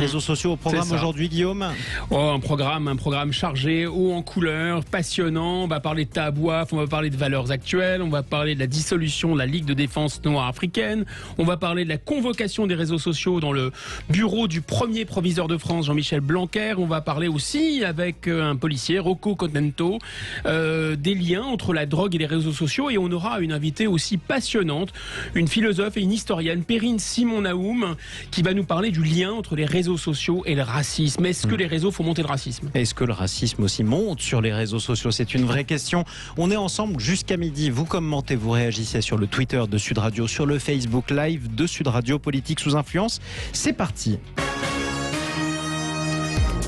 réseaux sociaux au programme aujourd'hui, Guillaume. Un programme chargé, haut en couleurs, passionnant. On va parler de Tahabouaf, on va parler de valeurs actuelles, on va parler de la dissolution de la Ligue de défense noire africaine, on va parler de la convocation des réseaux sociaux dans le bureau du premier proviseur de France, Jean-Michel Blanquer. On va parler aussi avec un policier, Rocco Contento, des liens entre la drogue et les réseaux sociaux. Et on aura une invitée aussi passionnante, une philosophe et une historienne, Perrine Simon-Naoum, qui va nous parler du lien entre les réseaux sociaux et le racisme. Est-ce que les réseaux font monter le racisme ? Est-ce que le racisme aussi monte sur les réseaux sociaux ? C'est une vraie question. On est ensemble jusqu'à midi. Vous commentez, vous réagissez sur le Twitter de Sud Radio, sur le Facebook Live de Sud Radio, Politique sous influence. C'est parti.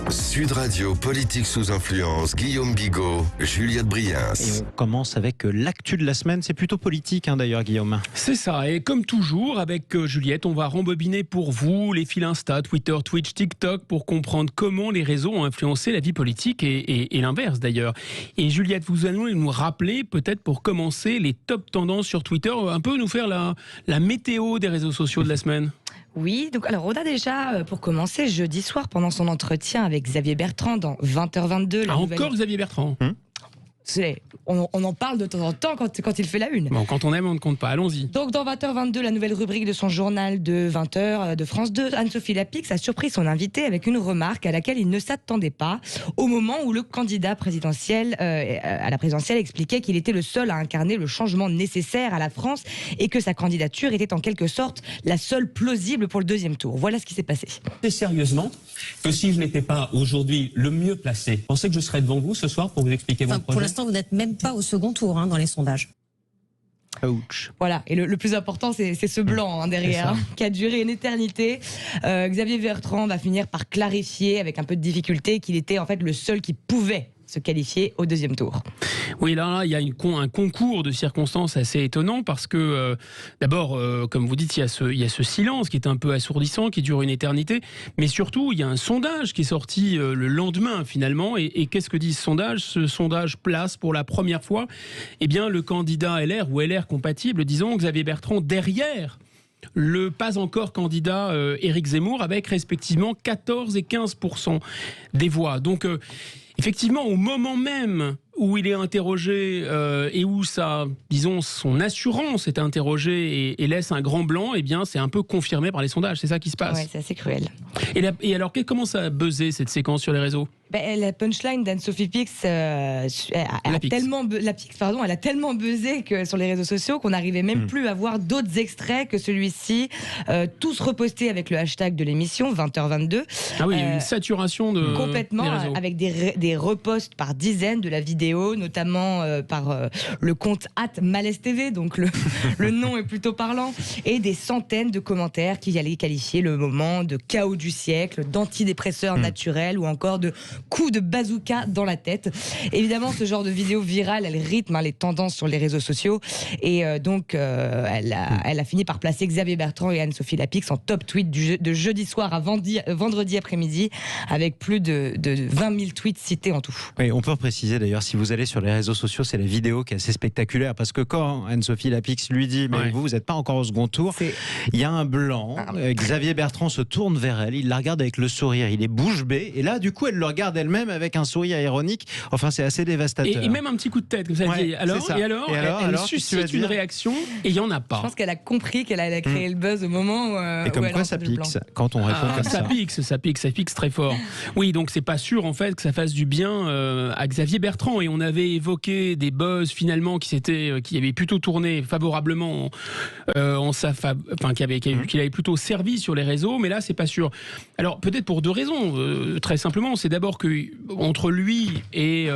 Sud Radio, Politique sous influence, Guillaume Bigot, Juliette Briens. Et on commence avec l'actu de la semaine. C'est plutôt politique d'ailleurs, Guillaume. C'est ça, et comme toujours avec Juliette, on va rembobiner pour vous les fils Insta, Twitter, Twitch, TikTok pour comprendre comment les réseaux ont influencé la vie politique et l'inverse d'ailleurs. Et Juliette, vous allez nous rappeler peut-être pour commencer les top tendances sur Twitter, un peu nous faire la météo des réseaux sociaux de la semaine. Oui, donc alors on a déjà, pour commencer, jeudi soir, pendant son entretien avec Xavier Bertrand dans 20h22. Encore Xavier Bertrand on en parle de temps en temps quand il fait la une. Bon, quand on aime, on ne compte pas, allons-y. Donc dans 20h22, la nouvelle rubrique de son journal de 20h de France 2, Anne-Sophie Lapix a surpris son invité avec une remarque à laquelle il ne s'attendait pas, au moment où le candidat présidentiel à la présidentielle expliquait qu'il était le seul à incarner le changement nécessaire à la France et que sa candidature était en quelque sorte la seule plausible pour le deuxième tour. Voilà ce qui s'est passé. C'est sérieusement que si je n'étais pas aujourd'hui le mieux placé, pensez que je serais devant vous ce soir pour vous expliquer mon projet. Pour l'instant, vous n'êtes même pas au second tour dans les sondages. Ouch. Voilà, et le plus important, c'est ce blanc derrière, qui a duré une éternité. Xavier Bertrand va finir par clarifier, avec un peu de difficulté, qu'il était en fait le seul qui pouvait se qualifier au deuxième tour. Oui, là, il y a un concours de circonstances assez étonnant parce que, d'abord, comme vous dites, il y a ce silence qui est un peu assourdissant, qui dure une éternité, mais surtout, il y a un sondage qui est sorti le lendemain, finalement, et qu'est-ce que dit ce sondage ? Ce sondage place pour la première fois, le candidat LR ou LR compatible, disons, Xavier Bertrand, derrière le pas encore candidat Éric Zemmour, avec respectivement 14 et 15% des voix. Donc, effectivement, au moment même où il est interrogé et où son assurance est interrogée et laisse un grand blanc, c'est un peu confirmé par les sondages. C'est ça qui se passe. Ouais, c'est assez cruel. Et alors, comment ça a buzzé cette séquence sur les réseaux ? La punchline d'Anne-Sophie Pix, elle a tellement buzzé sur les réseaux sociaux qu'on n'arrivait même plus à voir d'autres extraits que celui-ci, tous repostés avec le hashtag de l'émission 20h22. Ah oui, il y a eu une saturation de complètement, des réseaux. Avec des reposts par dizaines de la vidéo, notamment par le compte @MalaisTV, donc le nom est plutôt parlant, et des centaines de commentaires qui allaient qualifier le moment de chaos du siècle, d'antidépresseur naturel ou encore de coup de bazooka dans la tête. Évidemment, ce genre de vidéo virale, elle rythme les tendances sur les réseaux sociaux. Et donc, elle a fini par placer Xavier Bertrand et Anne-Sophie Lapix en top tweet de jeudi soir à vendredi après-midi, avec plus de 20 000 tweets cités en tout. Oui, on peut préciser d'ailleurs, si vous allez sur les réseaux sociaux, c'est la vidéo qui est assez spectaculaire, parce que quand Anne-Sophie Lapix lui dit « mais vous n'êtes pas encore au second tour », il y a un blanc, Xavier Bertrand se tourne vers elle, il la regarde avec le sourire, il est bouche bée, et là, du coup, elle le regarde elle-même avec un sourire ironique. Enfin, c'est assez dévastateur. Et même un petit coup de tête, comme ça. Ouais, elle suscite une réaction et il n'y en a pas. Je pense qu'elle a compris qu'elle allait créer le buzz au moment où... Et comme quoi ça pique quand on répond comme ça. Ça pique très fort. Oui, donc c'est pas sûr en fait que ça fasse du bien à Xavier Bertrand. Et on avait évoqué des buzz finalement qui avaient plutôt tourné favorablement qu'il avait plutôt servi sur les réseaux, mais là c'est pas sûr. Alors peut-être pour deux raisons. Très simplement, c'est d'abord que entre lui et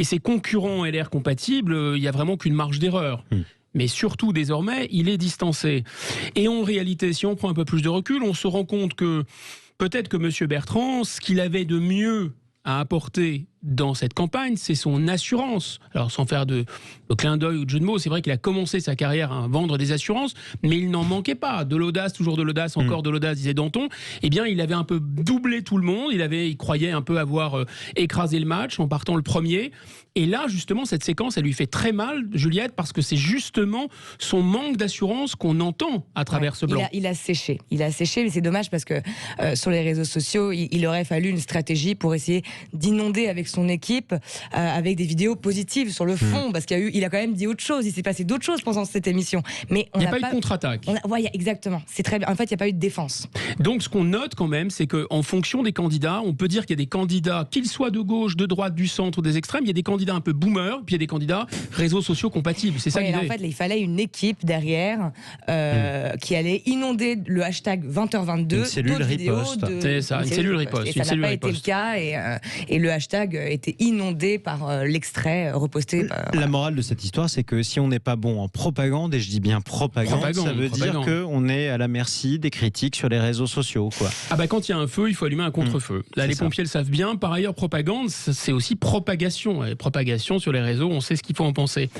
ses concurrents LR compatibles, il y a vraiment qu'une marge d'erreur. Mais surtout, désormais, il est distancé. Et en réalité, si on prend un peu plus de recul, on se rend compte que peut-être que M. Bertrand, ce qu'il avait de mieux à apporter dans cette campagne, c'est son assurance. Alors, sans faire de clin d'œil ou de jeu de mots, c'est vrai qu'il a commencé sa carrière à vendre des assurances, mais il n'en manquait pas. De l'audace, toujours de l'audace, encore de l'audace, disait Danton. Eh bien, il avait un peu doublé tout le monde. Il croyait un peu avoir écrasé le match en partant le premier. Et là, justement, cette séquence, elle lui fait très mal, Juliette, parce que c'est justement son manque d'assurance qu'on entend à travers ce blanc. Il a séché, mais c'est dommage parce que sur les réseaux sociaux, il aurait fallu une stratégie pour essayer d'inonder avec son équipe, avec des vidéos positives sur le fond, parce qu'il a quand même dit autre chose, il s'est passé d'autres choses pendant cette émission. Mais il n'y a pas eu de contre-attaque. Exactement, c'est très bien. En fait, il n'y a pas eu de défense. Donc, ce qu'on note quand même, c'est qu'en fonction des candidats, on peut dire qu'il y a des candidats, qu'ils soient de gauche, de droite, du centre ou des extrêmes, il y a des candidats un peu boomers, puis il y a des candidats réseaux sociaux compatibles. C'est ça l'idée. En fait, il fallait une équipe derrière qui allait inonder le hashtag 20h22. Une cellule riposte. C'est ça, une cellule riposte. Et ça n'a pas été le cas, et le hashtag était inondé par l'extrait reposté. La morale de cette histoire, c'est que si on n'est pas bon en propagande, et je dis bien propagande, ça veut dire qu'on est à la merci des critiques sur les réseaux sociaux, quoi. Ah bah quand il y a un feu, il faut allumer un contre-feu. Là, les pompiers le savent bien. Par ailleurs, propagande, c'est aussi propagation. Et propagation sur les réseaux, on sait ce qu'il faut en penser.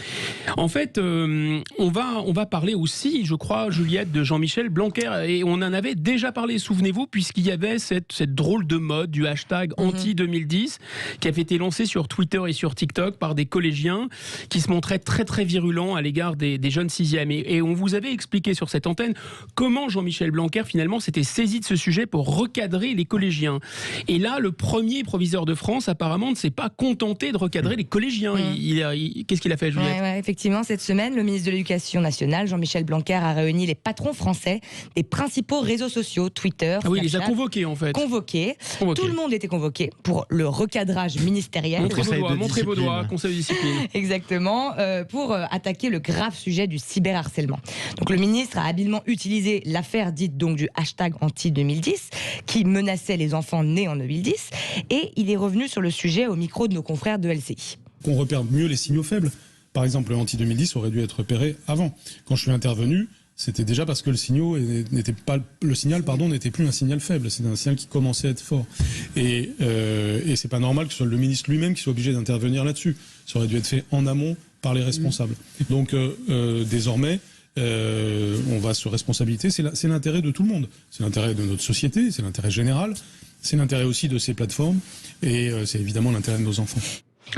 En fait, on va parler aussi, je crois, Juliette, de Jean-Michel Blanquer, et on en avait déjà parlé, souvenez-vous, puisqu'il y avait cette drôle de mode du hashtag anti-2010 qui avait été lancé sur Twitter et sur TikTok par des collégiens qui se montraient très très virulents à l'égard des jeunes sixièmes. Et on vous avait expliqué sur cette antenne comment Jean-Michel Blanquer finalement s'était saisi de ce sujet pour recadrer les collégiens. Et là, le premier proviseur de France apparemment ne s'est pas contenté de recadrer les collégiens. Qu'est-ce qu'il a fait, Juliette ? Effectivement, cette semaine, le ministre de l'Éducation nationale, Jean-Michel Blanquer, a réuni les patrons français des principaux réseaux sociaux, Twitter, il les a convoqués en fait. Convoqués. Tout le monde était convoqué pour le recadrage ministériel. Montrez vos doigts, conseil de discipline. Exactement, pour attaquer le grave sujet du cyberharcèlement. Donc le ministre a habilement utilisé l'affaire dite donc du hashtag anti-2010 qui menaçait les enfants nés en 2010, et il est revenu sur le sujet au micro de nos confrères de LCI. Qu'on repère mieux les signaux faibles. Par exemple, le anti-2010 aurait dû être repéré avant. Quand je suis intervenu, c'était déjà parce que le signal n'était plus un signal faible, c'était un signal qui commençait à être fort. Et c'est pas normal que ce soit le ministre lui-même qui soit obligé d'intervenir là-dessus. Ça aurait dû être fait en amont par les responsables. Donc désormais, on va sur responsabilité. C'est l'intérêt de tout le monde. C'est l'intérêt de notre société, c'est l'intérêt général, c'est l'intérêt aussi de ces plateformes, et c'est évidemment l'intérêt de nos enfants.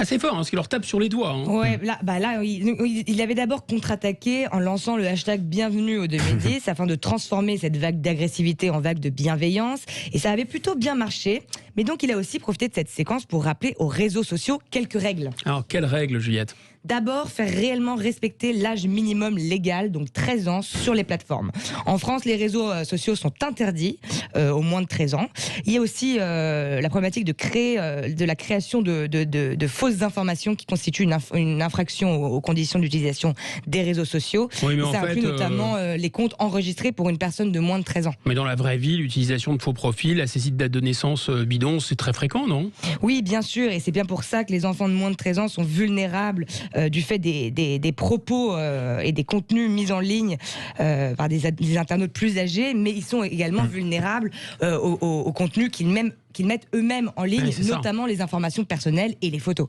C'est fort, parce qu'il leur tape sur les doigts. Là, il avait d'abord contre-attaqué en lançant le hashtag bienvenue au 2010 afin de transformer cette vague d'agressivité en vague de bienveillance. Et ça avait plutôt bien marché. Mais donc, il a aussi profité de cette séquence pour rappeler aux réseaux sociaux quelques règles. Alors, quelles règles, Juliette ? D'abord, faire réellement respecter l'âge minimum légal, donc 13 ans, sur les plateformes. En France, les réseaux sociaux sont interdits aux moins de 13 ans. Il y a aussi la problématique de la création de fausses informations qui constituent une infraction aux conditions d'utilisation des réseaux sociaux. Oui, mais ça inclut notamment les comptes enregistrés pour une personne de moins de 13 ans. Mais dans la vraie vie, l'utilisation de faux profils, la saisie de date de naissance bidon, c'est très fréquent, non ? Oui, bien sûr, et c'est bien pour ça que les enfants de moins de 13 ans sont vulnérables du fait des propos et des contenus mis en ligne par des internautes plus âgés, mais ils sont également vulnérables aux contenus qu'ils mettent eux-mêmes en ligne, notamment les informations personnelles et les photos.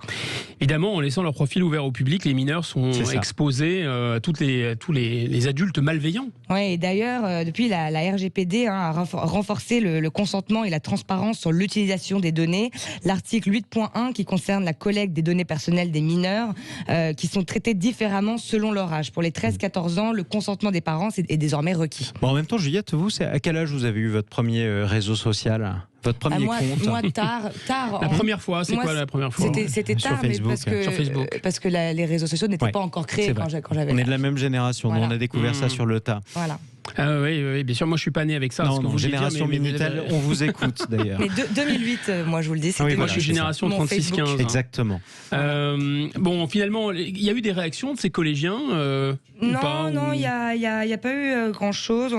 Évidemment, en laissant leur profil ouvert au public, les mineurs sont exposés à tous les adultes malveillants. Oui, et d'ailleurs, depuis la RGPD a renforcé le consentement et la transparence sur l'utilisation des données. L'article 8.1 qui concerne la collecte des données personnelles des mineurs qui sont traités différemment selon leur âge. Pour les 13-14 ans, le consentement des parents est désormais requis. Bon, en même temps, Juliette, vous, à quel âge vous avez eu votre premier réseau social ? Votre premier compte? Moi, tard. La première fois, c'est quoi la première fois? C'était tard, mais parce que les réseaux sociaux n'étaient pas encore créés quand j'avais. On est de la même génération, voilà. On a découvert ça sur le tas. Voilà. Oui, bien sûr, moi je suis pas né avec ça. Non, génération Minitel, on vous écoute d'ailleurs. Mais 2008, moi je vous le dis, c'était moi je suis génération 36-15. Exactement. Bon, finalement, il y a eu des réactions de ces collégiens Non, il n'y a pas eu grand-chose.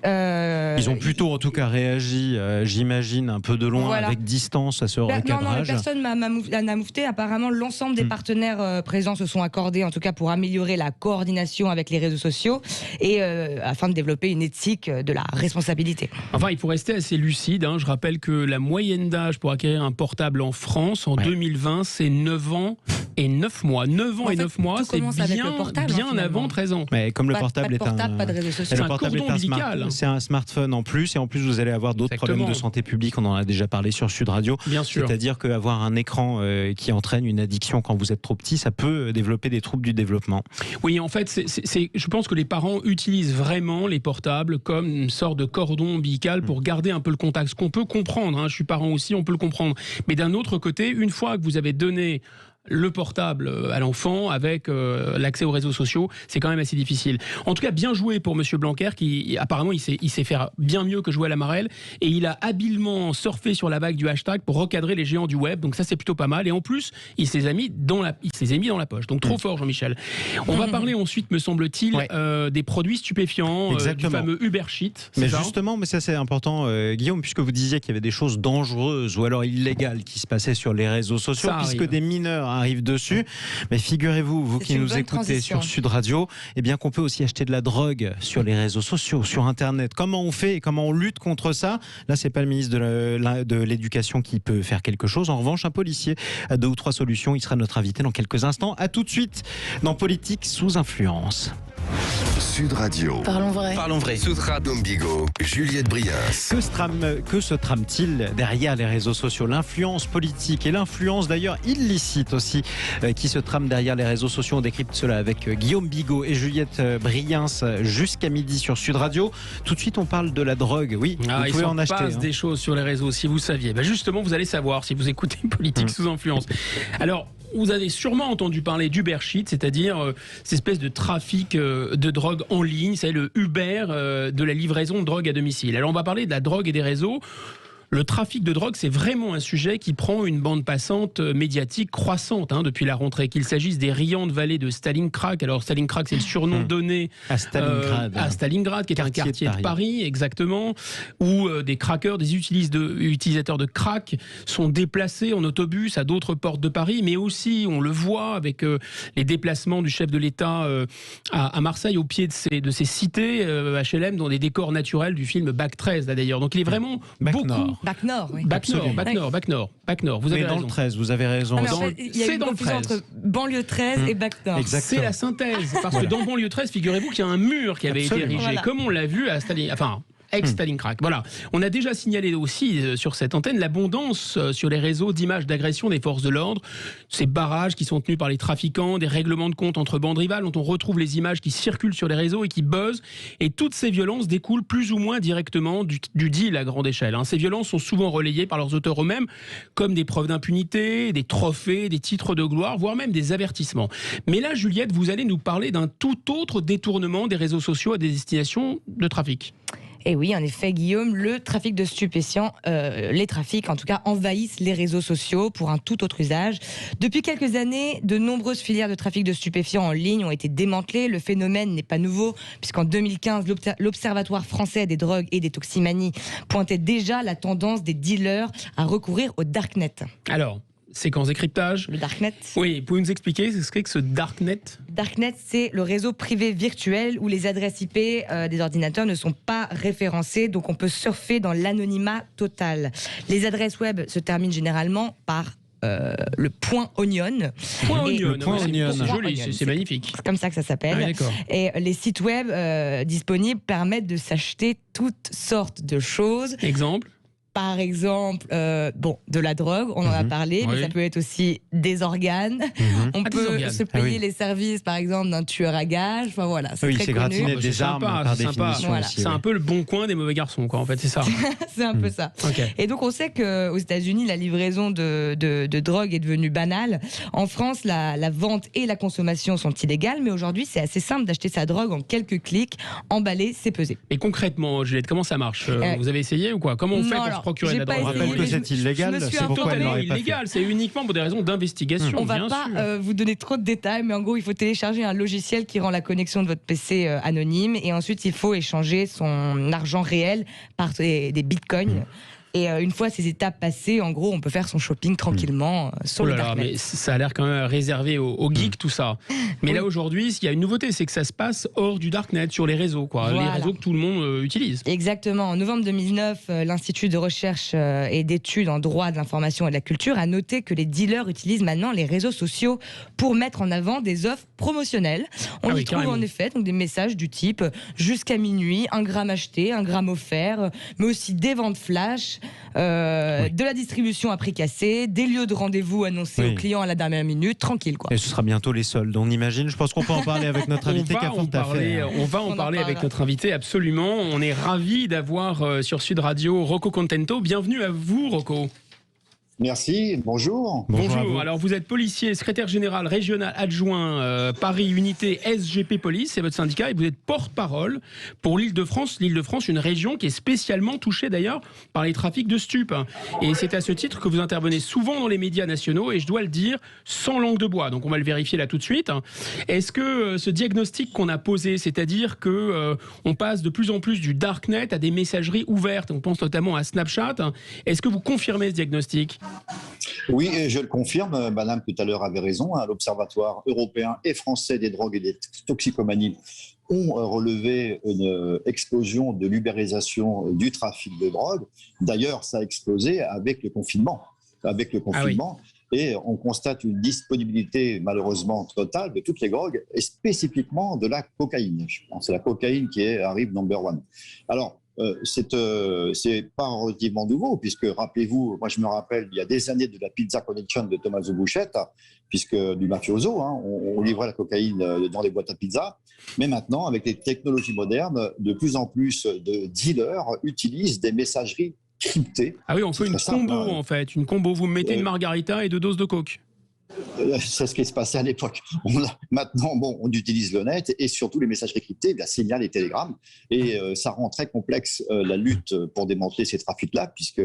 Ils ont plutôt, en tout cas, réagi, j'imagine, un peu de loin, avec distance à ce recadrage. Personne n'a moufté. Apparemment, l'ensemble des partenaires présents se sont accordés, en tout cas, pour améliorer la coordination avec les réseaux sociaux et afin de développer une éthique de la responsabilité. Enfin, il faut rester assez lucide. Je rappelle que la moyenne d'âge pour acquérir un portable en France, en 2020, c'est 9 ans et 9 mois. 9 ans et 9 mois, c'est bien avant 13 ans. Mais comme le portable est pas de réseaux sociaux. C'est un cordon ombilical. C'est un smartphone en plus, et en plus vous allez avoir d'autres problèmes de santé publique. On en a déjà parlé sur Sud Radio. Bien sûr. C'est-à-dire qu'avoir un écran qui entraîne une addiction quand vous êtes trop petit, ça peut développer des troubles du développement. Oui, en fait, je pense que les parents utilisent vraiment les portables comme une sorte de cordon ombilical pour garder un peu le contact. Ce qu'on peut comprendre, je suis parent aussi, on peut le comprendre. Mais d'un autre côté, une fois que vous avez donné le portable à l'enfant avec l'accès aux réseaux sociaux, c'est quand même assez difficile. En tout cas, bien joué pour Monsieur Blanquer qui apparemment il sait faire bien mieux que jouer à la marelle, et il a habilement surfé sur la vague du hashtag pour recadrer les géants du web. Donc ça, c'est plutôt pas mal. Et en plus, il se les a mis dans la poche. Donc trop fort, Jean-Michel. On va parler ensuite, me semble-t-il, des produits stupéfiants, du fameux Uber Sheet. Mais justement, ça c'est important, Guillaume, puisque vous disiez qu'il y avait des choses dangereuses ou alors illégales qui se passaient sur les réseaux sociaux, puisque des mineurs arrive dessus. Mais figurez-vous, vous qui nous écoutez sur Sud Radio, eh bien qu'on peut aussi acheter de la drogue sur les réseaux sociaux, sur Internet. Comment on fait et comment on lutte contre ça? Là, c'est pas le ministre de l'Éducation qui peut faire quelque chose. En revanche, un policier a 2 ou 3 solutions. Il sera notre invité dans quelques instants. À tout de suite dans Politique sous influence. Sud Radio. Parlons vrai. Parlons vrai. Sud Radio Bigot, Juliette Brias. Que se trame-t-il derrière les réseaux sociaux? L'influence politique et l'influence d'ailleurs illicite aussi qui se trame derrière les réseaux sociaux. On décrypte cela avec Guillaume Bigot et Juliette Briens jusqu'à midi sur Sud Radio. Tout de suite, on parle de la drogue. Oui, vous pouvez en acheter. Il se passe des choses sur les réseaux, si vous saviez. Justement, vous allez savoir si vous écoutez Politique sous influence. Alors, vous avez sûrement entendu parler d'Uber Sheet, c'est-à-dire cette espèce de trafic de drogue en ligne. C'est le Uber de la livraison de drogue à domicile. Alors on va parler de la drogue et des réseaux. Le trafic de drogue, c'est vraiment un sujet qui prend une bande passante médiatique croissante depuis la rentrée. Qu'il s'agisse des riantes vallées de Stalingrad. Alors Stalingrad, c'est le surnom donné à Stalingrad, qui est un quartier de Paris, exactement, où des crackers, des utilisateurs de crack sont déplacés en autobus à d'autres portes de Paris, mais aussi, on le voit avec les déplacements du chef de l'État à Marseille, au pied de ces cités HLM, dans des décors naturels du film Bac 13, là d'ailleurs. Donc il est vraiment beaucoup... Bac Nord, oui. Bac Nord. Vous avez dans raison. Le 13, vous avez raison. Il y a une confusion entre banlieue 13 et Bac Nord. C'est la synthèse. Parce que dans banlieue 13, figurez-vous qu'il y a un mur qui avait été érigé, comme on l'a vu à Stalingrad. Ex-Stalingrad. Voilà. On a déjà signalé aussi sur cette antenne l'abondance sur les réseaux d'images d'agression des forces de l'ordre, ces barrages qui sont tenus par les trafiquants, des règlements de compte entre bandes rivales dont on retrouve les images qui circulent sur les réseaux et qui buzzent. Et toutes ces violences découlent plus ou moins directement du deal à grande échelle. Ces violences sont souvent relayées par leurs auteurs eux-mêmes comme des preuves d'impunité, des trophées, des titres de gloire, voire même des avertissements. Mais là, Juliette, vous allez nous parler d'un tout autre détournement des réseaux sociaux à des destinations de trafic. Et oui, en effet, Guillaume, le trafic de stupéfiants, les trafics en tout cas, envahissent les réseaux sociaux pour un tout autre usage. Depuis quelques années, de nombreuses filières de trafic de stupéfiants en ligne ont été démantelées. Le phénomène n'est pas nouveau, puisqu'en 2015, l'Observatoire français des drogues et des toximanies pointait déjà la tendance des dealers à recourir au darknet. Alors, séquence décryptage. Le darknet. Oui, pouvez-vous nous expliquer ce qu'est que ce darknet? Darknet, c'est le réseau privé virtuel où les adresses IP des ordinateurs ne sont pas référencées, donc on peut surfer dans l'anonymat total. Les adresses web se terminent généralement par le point .onion. C'est joli, c'est magnifique. C'est comme ça que ça s'appelle. Et les sites web disponibles permettent de s'acheter toutes sortes de choses. Exemple? Par exemple, de la drogue, on en a parlé, mais ça peut être aussi des organes. On peut se payer les services, par exemple, d'un tueur à gages. Enfin voilà, c'est très connu. Gratiner des armes par définition. Voilà. C'est un peu le bon coin des mauvais garçons, quoi. En fait, c'est ça. C'est un peu ça. Et donc, on sait qu'aux États-Unis, la livraison de drogue est devenue banale. En France, la vente et la consommation sont illégales, mais aujourd'hui, c'est assez simple d'acheter sa drogue en quelques clics, emballer, c'est pesé. Et concrètement, Juliette, comment ça marche? Vous avez essayé ou quoi? Comment on fait pour se procurer de la drogue. On rappelle que c'est illégal, c'est pourquoi elle l'aurait pas fait. Illégal, c'est uniquement pour des raisons d'investigation. On va pas vous donner trop de détails, mais en gros, il faut télécharger un logiciel qui rend la connexion de votre PC anonyme, et ensuite il faut échanger son argent réel par des bitcoins. Et une fois ces étapes passées, en gros, on peut faire son shopping tranquillement sur le darknet. Mais ça a l'air quand même réservé aux geeks, tout ça. Mais là, aujourd'hui, il y a une nouveauté, c'est que ça se passe hors du darknet, sur les réseaux, quoi. Voilà. Les réseaux que tout le monde utilise. Exactement. En novembre 2009, l'Institut de recherche et d'études en droit de l'information et de la culture a noté que les dealers utilisent maintenant les réseaux sociaux pour mettre en avant des offres promotionnelles. On y trouve en effet donc des messages du type jusqu'à minuit, 1 gramme acheté, 1 gramme offert, mais aussi des ventes flash, de la distribution à prix cassé, des lieux de rendez-vous annoncés aux clients à la dernière minute, tranquille quoi. Et ce sera bientôt les soldes, on imagine. Je pense qu'on peut en parler avec notre invité qui a fort à faire. On va en parler avec notre invité, absolument. On est ravis d'avoir sur Sud Radio Rocco Contento. Bienvenue à vous, Rocco. Merci, bonjour. Bonjour. Alors vous êtes policier, secrétaire général régional adjoint Paris Unité SGP Police, c'est votre syndicat, et vous êtes porte-parole pour l'Île-de-France. L'Île-de-France, une région qui est spécialement touchée d'ailleurs par les trafics de stupes. Et c'est à ce titre que vous intervenez souvent dans les médias nationaux, et je dois le dire, sans langue de bois. Donc on va le vérifier là tout de suite. Est-ce que ce diagnostic qu'on a posé, c'est-à-dire que on passe de plus en plus du darknet à des messageries ouvertes, on pense notamment à Snapchat, est-ce que vous confirmez ce diagnostic ? Oui, je le confirme. Madame, tout à l'heure, avait raison. L'Observatoire européen et français des drogues et des toxicomanies ont relevé une explosion de l'ubérisation du trafic de drogue. D'ailleurs, ça a explosé avec le confinement. Et on constate une disponibilité malheureusement totale de toutes les drogues, et spécifiquement de la cocaïne. C'est la cocaïne qui arrive number one. Alors, c'est pas relativement nouveau, puisque rappelez-vous, moi je me rappelle il y a des années de la Pizza Connection de Tommaso Buscetta, puisque du mafioso, on livrait la cocaïne dans les boîtes à pizza. Mais maintenant, avec les technologies modernes, de plus en plus de dealers utilisent des messageries cryptées. Ah oui, on fait une combo en fait, une combo. Vous mettez une margarita et 2 doses de coke. C'est ce qui se passait à l'époque. Maintenant, on utilise le net et surtout les messageries cryptées, via Signal et Telegram. Et ça rend très complexe la lutte pour démanteler ces trafics-là, puisque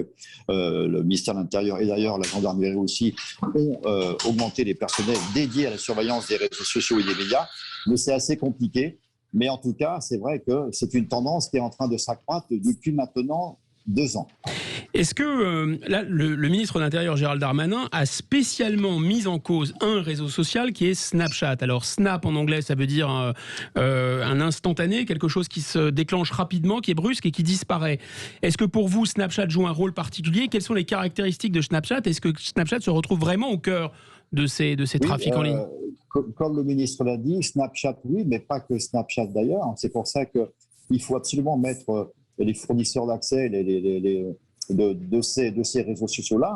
le ministère de l'Intérieur et d'ailleurs la gendarmerie aussi ont augmenté les personnels dédiés à la surveillance des réseaux sociaux et des médias. Mais c'est assez compliqué. Mais en tout cas, c'est vrai que c'est une tendance qui est en train de s'accroître depuis maintenant 2 ans. Est-ce que là, le ministre de l'Intérieur Gérald Darmanin a spécialement mis en cause un réseau social qui est Snapchat? Alors Snap en anglais, ça veut dire un instantané, quelque chose qui se déclenche rapidement, qui est brusque et qui disparaît. Est-ce que pour vous, Snapchat joue un rôle particulier? Quelles sont les caractéristiques de Snapchat? Est-ce que Snapchat se retrouve vraiment au cœur de ces trafics en ligne? Comme le ministre l'a dit, Snapchat oui, mais pas que Snapchat d'ailleurs. C'est pour ça qu'il faut absolument mettre les fournisseurs d'accès de ces réseaux sociaux-là.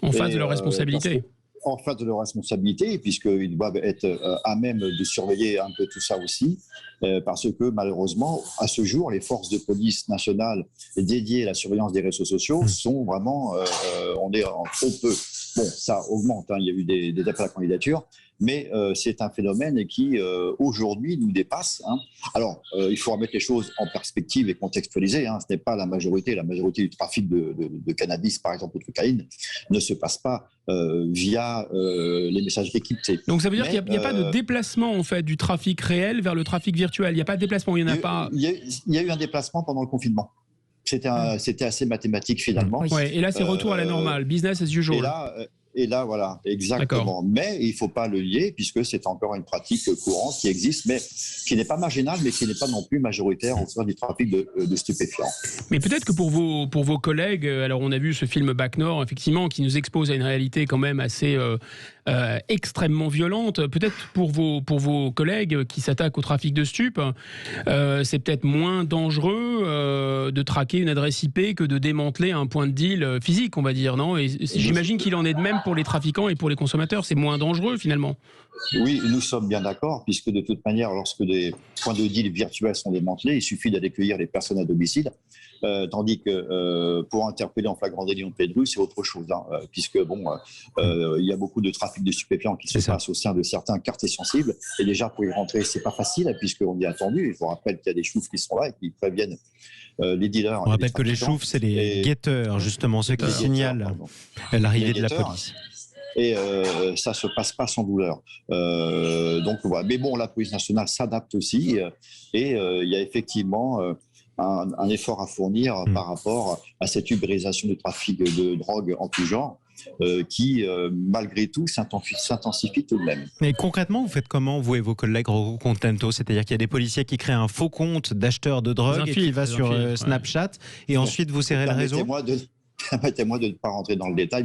En face de leur responsabilité. En face de leur responsabilité, puisqu'ils doivent être à même de surveiller un peu tout ça aussi, parce que malheureusement, à ce jour, les forces de police nationales dédiées à la surveillance des réseaux sociaux sont vraiment, on est en trop peu. Bon, ça augmente, il y a eu des appels à candidature, mais c'est un phénomène qui, aujourd'hui, nous dépasse. Alors, il faut remettre les choses en perspective et contextualiser. Ce n'est pas la majorité du trafic de cannabis, par exemple, ou de cocaïne, ne se passe pas via les messageries cryptées. Donc ça veut dire qu'il n'y a pas de déplacement en fait, du trafic réel vers le trafic virtuel. Il n'y a pas de déplacement, il n'y en a pas. Il y a eu un déplacement pendant le confinement. C'était assez mathématique finalement. Ouais, et là, c'est retour à la normale, business as usual. Et là, voilà, exactement. Mais il ne faut pas le lier, puisque c'est encore une pratique courante qui existe, mais qui n'est pas marginale, mais qui n'est pas non plus majoritaire au sein du trafic de stupéfiants. Mais peut-être que pour vos collègues, alors on a vu ce film Bac Nord, effectivement, qui nous expose à une réalité quand même assez extrêmement violente. Peut-être pour vos collègues qui s'attaquent au trafic de stupes, c'est peut-être moins dangereux de traquer une adresse IP que de démanteler un point de deal physique, on va dire, non? Et j'imagine qu'il en est de même pour les trafiquants et pour les consommateurs. C'est moins dangereux, finalement. Oui, nous sommes bien d'accord, puisque de toute manière, lorsque des points de deal virtuels sont démantelés, il suffit d'aller cueillir les personnes à domicile. tandis que pour interpeller en flagrant délit en pleine rue, c'est autre chose, hein, puisque il y a beaucoup de trafic de stupéfiants qui se passe au sein de certains quartiers sensibles, et déjà pour y rentrer, c'est pas facile, puisqu'on y est attendu. Je vous rappelle qu'il y a des choufs qui sont là et qui préviennent les dealers. On rappelle que les choufs, c'est les guetteurs, justement, ceux qui signalent l'arrivée de la police. Et ça se passe pas sans douleur. Donc voilà. Mais bon, la police nationale s'adapte aussi, et il y a effectivement un effort à fournir par rapport à cette ubérisation du trafic de drogue en tout genre, qui malgré tout s'intensifie tout de même. Et concrètement, vous faites comment, vous et vos collègues Rocco Contento? C'est-à-dire qu'il y a des policiers qui créent un faux compte d'acheteur de drogue et qui va sur Snapchat, et ensuite vous serrez le réseau. Permettez-moi de ne pas rentrer dans le détail.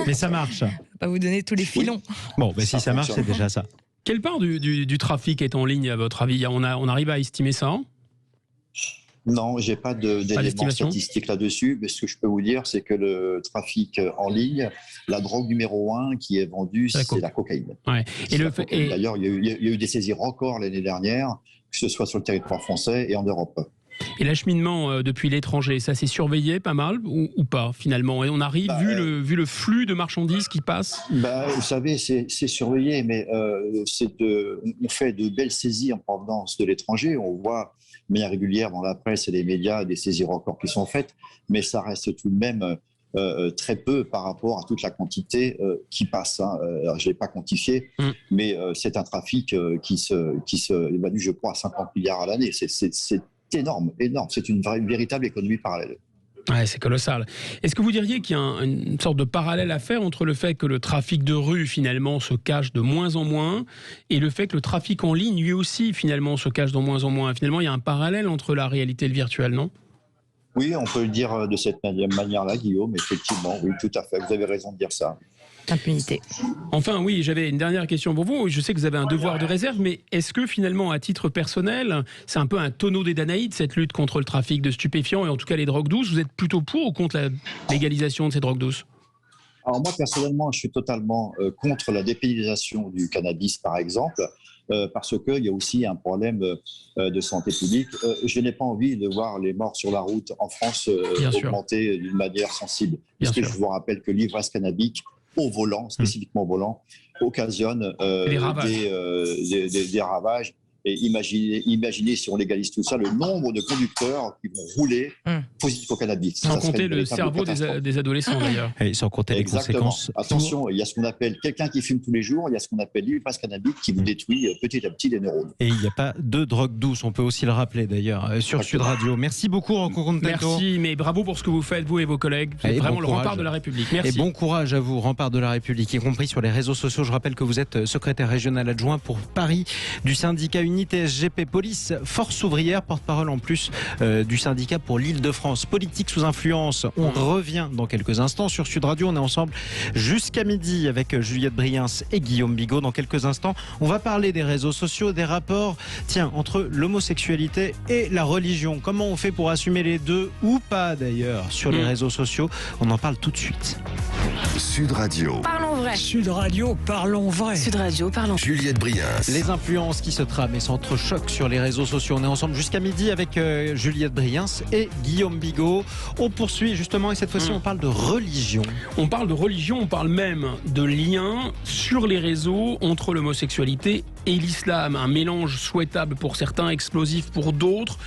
Mais ça marche. Je ne vais pas vous donner tous les filons. Oui. Bon, si ça marche, c'est déjà ça. Quelle part du trafic est en ligne, à votre avis? On arrive à estimer ça, hein? Non, je n'ai pas d'éléments statistiques là-dessus, mais ce que je peux vous dire, c'est que le trafic en ligne, la drogue numéro 1 qui est vendue, c'est la cocaïne. Ouais. D'ailleurs, il y a eu des saisies records l'année dernière, que ce soit sur le territoire français et en Europe. Et l'acheminement depuis l'étranger, ça s'est surveillé pas mal ou pas finalement? Et on arrive, vu le flux de marchandises qui passe? Vous savez, c'est surveillé, mais on fait de belles saisies en provenance de l'étranger. On voit de manière régulière dans la presse et les médias des saisies records qui sont faites, mais ça reste tout de même très peu par rapport à toute la quantité qui passe. Hein. Alors, je ne l'ai pas quantifié, mais c'est un trafic qui se évalue, je crois, à 50 milliards à l'année. C'est énorme. C'est une véritable économie parallèle. Ouais, c'est colossal. Est-ce que vous diriez qu'il y a une sorte de parallèle à faire entre le fait que le trafic de rue, finalement, se cache de moins en moins, et le fait que le trafic en ligne, lui aussi, finalement, se cache de moins en moins? Finalement, il y a un parallèle entre la réalité et le virtuel, non? Oui, on peut le dire de cette manière-là, Guillaume, effectivement. Oui, tout à fait. Vous avez raison de dire ça. Impunité. Enfin, oui, j'avais une dernière question pour vous. Je sais que vous avez un devoir de réserve, mais est-ce que finalement, à titre personnel, c'est un peu un tonneau des Danaïdes, cette lutte contre le trafic de stupéfiants et en tout cas les drogues douces? Vous êtes plutôt pour ou contre la légalisation de ces drogues douces? Alors moi, personnellement, je suis totalement contre la dépénalisation du cannabis, par exemple, parce qu'il y a aussi un problème de santé publique. Je n'ai pas envie de voir les morts sur la route en France augmenter d'une manière sensible. Parce que je vous rappelle que l'ivresse cannabique au volant, spécifiquement au volant, occasionne des ravages. Et imaginez si on légalise tout ça, le nombre de conducteurs qui vont rouler positifs au cannabis. Sans compter le cerveau des adolescents d'ailleurs. Et sans compter les conséquences. Attention, il y a ce qu'on appelle quelqu'un qui fume tous les jours, il y a ce qu'on appelle l'ivresse cannabique qui vous détruit petit à petit les neurones. Et il n'y a pas de drogue douce, on peut aussi le rappeler d'ailleurs sur Sud Radio. Merci beaucoup Rocco Contento. Merci, mais bravo pour ce que vous faites, vous et vos collègues. Vous êtes vraiment le rempart de la République. Merci. Et bon courage à vous, rempart de la République, y compris sur les réseaux sociaux. Je rappelle que vous êtes secrétaire régional adjoint pour Paris du syndicat Unité SGP Police Force Ouvrière, porte-parole en plus du syndicat pour l'Île-de-France. Politique sous influence, on revient dans quelques instants sur Sud Radio. On est ensemble jusqu'à midi avec Juliette Briens et Guillaume Bigot. Dans quelques instants, on va parler des réseaux sociaux, des rapports entre l'homosexualité et la religion. Comment on fait pour assumer les deux ou pas d'ailleurs sur les réseaux sociaux? On en parle tout de suite. Sud Radio. Parlons vrai. Sud Radio, parlons vrai. Sud Radio, parlons. Juliette Briens. Les influences qui se trament et s'entrechoquent sur les réseaux sociaux. On est ensemble jusqu'à midi avec Juliette Briens et Guillaume Bigot. On poursuit justement et cette fois-ci on parle de religion. On parle de religion, on parle même de lien sur les réseaux entre l'homosexualité et l'islam. Un mélange souhaitable pour certains, explosif pour d'autres.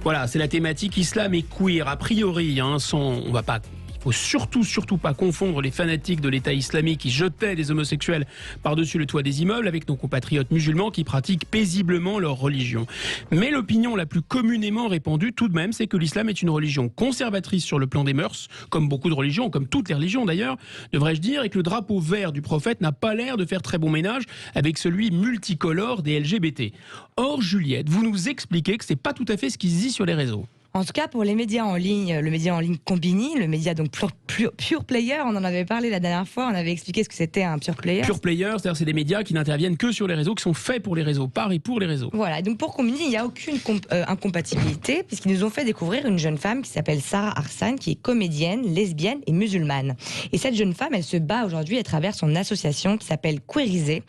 Voilà, c'est la thématique islam et queer. A priori, on va pas... Il faut surtout pas confondre les fanatiques de l'État islamique qui jetaient des homosexuels par-dessus le toit des immeubles avec nos compatriotes musulmans qui pratiquent paisiblement leur religion. Mais l'opinion la plus communément répandue tout de même, c'est que l'islam est une religion conservatrice sur le plan des mœurs, comme beaucoup de religions, comme toutes les religions d'ailleurs, devrais-je dire, et que le drapeau vert du prophète n'a pas l'air de faire très bon ménage avec celui multicolore des LGBT. Or, Juliette, vous nous expliquez que c'est pas tout à fait ce qui se dit sur les réseaux. En tout cas, pour les médias en ligne, le média en ligne Combini, le média donc pure player, on en avait parlé la dernière fois, on avait expliqué ce que c'était un pure player. Pure player, c'est-à-dire c'est des médias qui n'interviennent que sur les réseaux, qui sont faits pour les réseaux, par et pour les réseaux. Voilà, donc pour Combini, il n'y a aucune incompatibilité, puisqu'ils nous ont fait découvrir une jeune femme qui s'appelle Sarah Arsane, qui est comédienne, lesbienne et musulmane. Et cette jeune femme, elle se bat aujourd'hui à travers son association qui s'appelle Queerisé.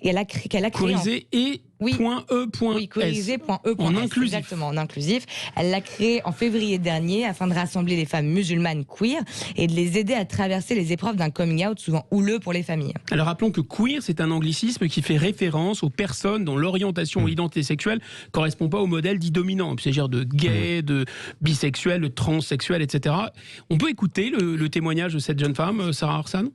Et qu'elle a créé Queerisé et Oui. .e.s. Queerisé.e.s. En inclusif. Exactement, en inclusif. Elle l'a créé en février dernier afin de rassembler les femmes musulmanes queer et de les aider à traverser les épreuves d'un coming out souvent houleux pour les familles. Alors rappelons que queer, c'est un anglicisme qui fait référence aux personnes dont l'orientation ou l'identité sexuelle correspond pas au modèle dit dominant. Il peut s'agir de gay, de bisexuel, de transsexuel, etc. On peut écouter le témoignage de cette jeune femme, Sarah Orsan ?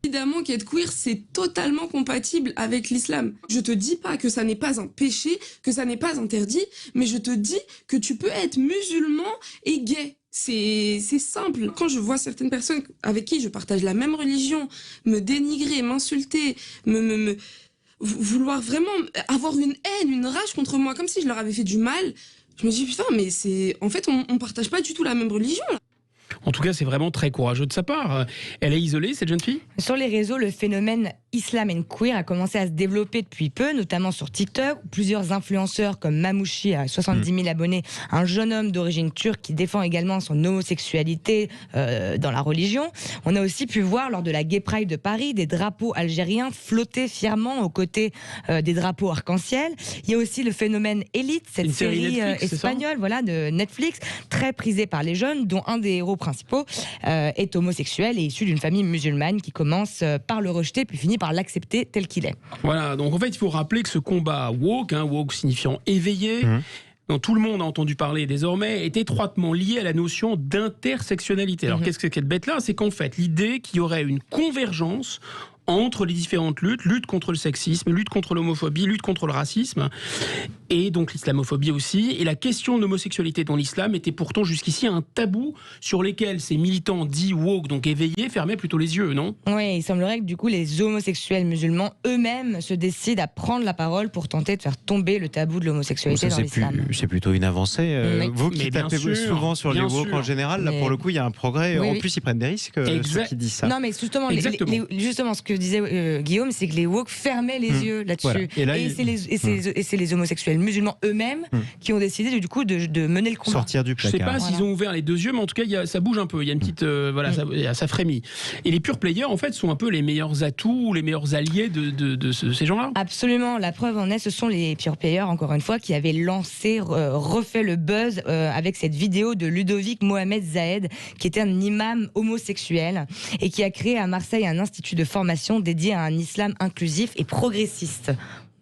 Évidemment qu'être queer, c'est totalement compatible avec l'islam. Je te dis pas que ça n'est pas un péché, que ça n'est pas interdit, mais je te dis que tu peux être musulman et gay. C'est simple. Quand je vois certaines personnes avec qui je partage la même religion me dénigrer, m'insulter, vouloir vraiment avoir une haine, une rage contre moi, comme si je leur avais fait du mal, je me dis putain, mais en fait, on partage pas du tout la même religion, là. En tout cas, c'est vraiment très courageux de sa part. Elle est isolée, cette jeune fille ? Sur les réseaux, le phénomène Islam and Queer a commencé à se développer depuis peu, notamment sur TikTok, où plusieurs influenceurs comme Mamouchi, à 70 000 abonnés, un jeune homme d'origine turque qui défend également son homosexualité dans la religion. On a aussi pu voir lors de la Gay Pride de Paris des drapeaux algériens flotter fièrement aux côtés des drapeaux arc-en-ciel. Il y a aussi le phénomène Elite, cette série Netflix, espagnole de Netflix, très prisée par les jeunes, dont un des héros principaux est homosexuel et issu d'une famille musulmane qui commence par le rejeter puis finit par l'accepter tel qu'il est. Voilà, donc en fait il faut rappeler que ce combat woke, woke signifiant éveillé, dont tout le monde a entendu parler désormais, est étroitement lié à la notion d'intersectionnalité. Alors qu'est-ce que cette bête-là ? C'est qu'en fait l'idée qu'il y aurait une convergence entre les différentes lutte contre le sexisme, lutte contre l'homophobie, lutte contre le racisme, et donc l'islamophobie aussi, et la question de l'homosexualité dans l'islam était pourtant jusqu'ici un tabou sur lesquels ces militants dits woke, donc éveillés, fermaient plutôt les yeux, non ? Oui, il semblerait que du coup les homosexuels musulmans eux-mêmes se décident à prendre la parole pour tenter de faire tomber le tabou de l'homosexualité dans l'islam. C'est plutôt une avancée. Vous qui tapez souvent sur les woke en général, là pour le coup il y a un progrès. En plus ils prennent des risques, ceux qui disent ça. Non mais justement, justement ce que disait Guillaume, c'est que les woke fermaient les yeux là-dessus. Voilà. Et c'est les homosexuels musulmans eux-mêmes qui ont décidé du coup de mener le combat. Sortir du placard. Je sais pas s'ils ont ouvert les deux yeux, mais en tout cas ça bouge un peu. Il y a une petite ça frémit. Et les pure players en fait sont un peu les meilleurs atouts, les meilleurs alliés de ces gens-là. Absolument. La preuve en est, ce sont les pure players encore une fois qui avaient lancé, refait le buzz avec cette vidéo de Ludovic Mohamed Zahed, qui était un imam homosexuel et qui a créé à Marseille un institut de formation dédié à un islam inclusif et progressiste.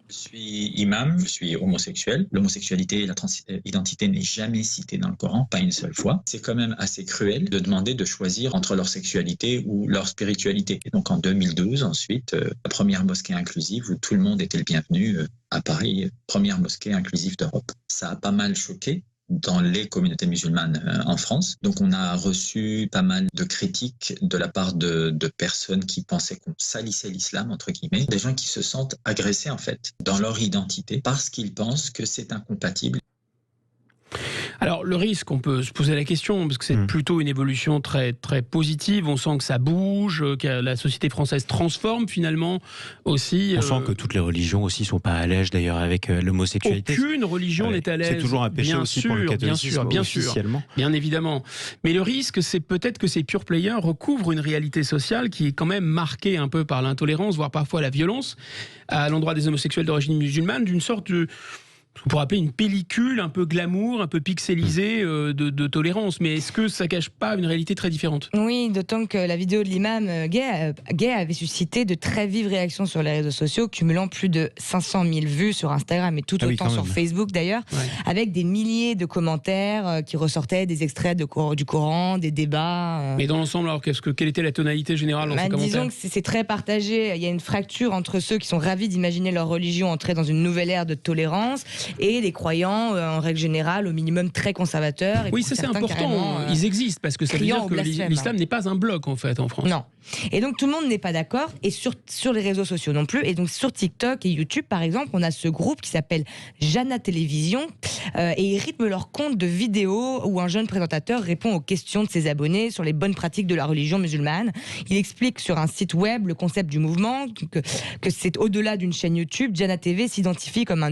Je suis imam, je suis homosexuel. L'homosexualité et la transidentité n'est jamais citée dans le Coran, pas une seule fois. C'est quand même assez cruel de demander de choisir entre leur sexualité ou leur spiritualité. Et donc en 2012, ensuite, la première mosquée inclusive où tout le monde était le bienvenu à Paris, première mosquée inclusive d'Europe. Ça a pas mal choqué dans les communautés musulmanes en France. Donc on a reçu pas mal de critiques de la part de personnes qui pensaient qu'on salissait l'islam, entre guillemets, des gens qui se sentent agressés en fait dans leur identité parce qu'ils pensent que c'est incompatible. Alors le risque, on peut se poser la question, parce que c'est plutôt une évolution très, très positive, on sent que ça bouge, que la société française transforme finalement aussi. On sent que toutes les religions aussi sont pas à l'aise d'ailleurs avec l'homosexualité. Aucune religion n'est à l'aise. C'est toujours un péché aussi pour le catholicisme officiellement. Bien évidemment. Mais le risque, c'est peut-être que ces pure players recouvrent une réalité sociale qui est quand même marquée un peu par l'intolérance, voire parfois la violence, à l'endroit des homosexuels d'origine musulmane, d'une sorte de... On pourrait appeler une pellicule un peu glamour, un peu pixelisée de tolérance. Mais est-ce que ça cache pas une réalité très différente ? Oui, d'autant que la vidéo de l'imam gay avait suscité de très vives réactions sur les réseaux sociaux, cumulant plus de 500 000 vues sur Instagram et tout autant sur Facebook d'ailleurs, avec des milliers de commentaires qui ressortaient des extraits du Coran, des débats. Mais dans l'ensemble, alors quelle était la tonalité générale dans ces commentaires ? Disons que c'est très partagé. Il y a une fracture entre ceux qui sont ravis d'imaginer leur religion entrer dans une nouvelle ère de tolérance et les croyants, en règle générale, au minimum très conservateurs. Oui, ça c'est important. Ils existent parce que ça veut dire que l'islam n'est pas un bloc en fait en France. Non. Et donc tout le monde n'est pas d'accord, et sur les réseaux sociaux non plus. Et donc sur TikTok et YouTube par exemple, on a ce groupe qui s'appelle Jana Télévision, et ils rythment leur compte de vidéos où un jeune présentateur répond aux questions de ses abonnés sur les bonnes pratiques de la religion musulmane. Il explique sur un site web le concept du mouvement, que c'est au-delà d'une chaîne YouTube. Jana TV s'identifie comme un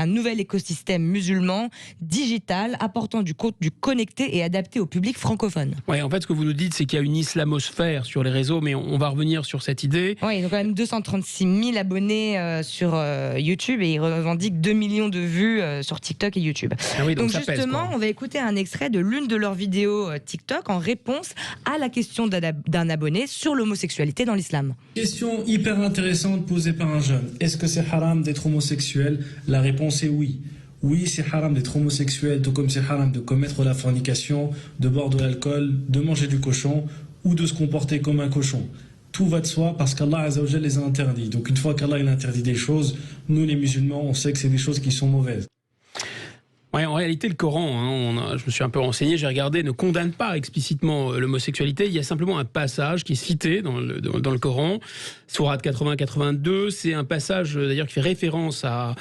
nouvel nouvel écosystème musulman, digital, apportant du contenu connecté et adapté au public francophone. Ouais, en fait, ce que vous nous dites, c'est qu'il y a une islamosphère sur les réseaux, mais on va revenir sur cette idée. Oui, ils ont quand même 236 000 abonnés sur YouTube et ils revendiquent 2 millions de vues sur TikTok et YouTube. Ah oui, donc justement, on va écouter un extrait de l'une de leurs vidéos TikTok en réponse à la question d'un abonné sur l'homosexualité dans l'islam. Question hyper intéressante posée par un jeune. Est-ce que c'est haram d'être homosexuel? La réponse est oui. Oui, c'est haram d'être homosexuel, tout comme c'est haram de commettre la fornication, de boire de l'alcool, de manger du cochon ou de se comporter comme un cochon. Tout va de soi parce qu'Allah Azzawajal les a interdits. Donc une fois qu'Allah il interdit des choses, nous les musulmans, on sait que c'est des choses qui sont mauvaises. Ouais, en réalité, le Coran, je me suis un peu renseigné, j'ai regardé, ne condamne pas explicitement l'homosexualité. Il y a simplement un passage qui est cité dans le Coran, Sourate 80-82. C'est un passage d'ailleurs qui fait référence à